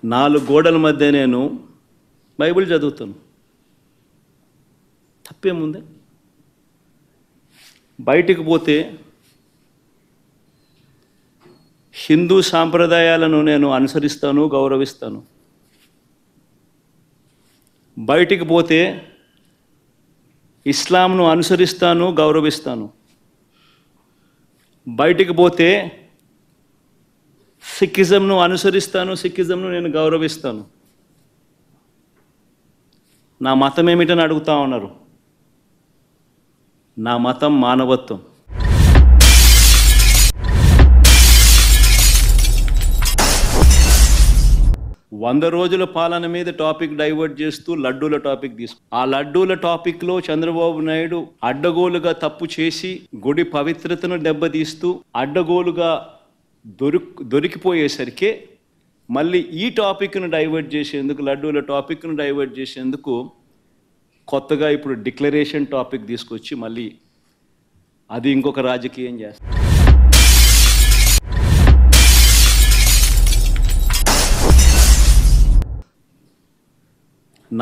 నాలుగు గోడల మధ్య నేను బైబిల్ చదువుతాను. తప్పేముంది? బయటికి పోతే హిందూ సాంప్రదాయాలను నేను అనుసరిస్తాను, గౌరవిస్తాను. బయటికి పోతే ఇస్లాంను అనుసరిస్తాను, గౌరవిస్తాను. బయటికి పోతే సిక్కిజంను అనుసరిస్తాను, సిక్కిజంను నేను గౌరవిస్తాను. నా మతం ఏమిటని అడుగుతా ఉన్నారు. నా మతం మానవత్వం. వంద రోజుల పాలన మీద టాపిక్ డైవర్ట్ చేస్తూ లడ్డూల టాపిక్ ఆ లడ్డూల టాపిక్లో చంద్రబాబు నాయుడు అడ్డగోలుగా తప్పు చేసి గుడి పవిత్రతను దెబ్బతీస్తూ అడ్డగోలుగా దొరికిపోయేసరికి మళ్ళీ ఈ టాపిక్ను డైవర్ట్ చేసేందుకు, లడ్డూల టాపిక్ను డైవర్ట్ చేసేందుకు కొత్తగా ఇప్పుడు డిక్లరేషన్ టాపిక్ తీసుకొచ్చి మళ్ళీ అది ఇంకొక రాజకీయం చేస్తారు.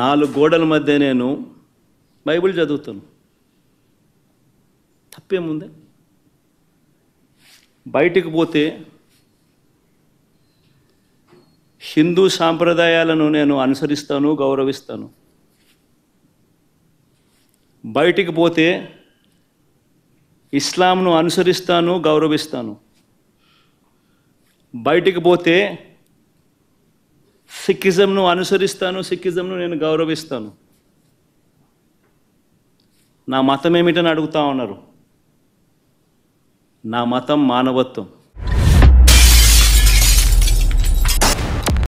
నాలుగు గోడల మధ్య నేను బైబిల్ చదువుతాను. తప్పేముంది? బయటికి పోతే హిందూ సాంప్రదాయాలను నేను అనుసరిస్తాను, గౌరవిస్తాను. బయటికి పోతే ఇస్లాంను అనుసరిస్తాను, గౌరవిస్తాను. బయటికి పోతే సిక్కిజంను అనుసరిస్తాను, సిక్కిజంను నేను గౌరవిస్తాను. నా మతం ఏమిటని అడుగుతా ఉన్నారు. నా మతం మానవత్వం.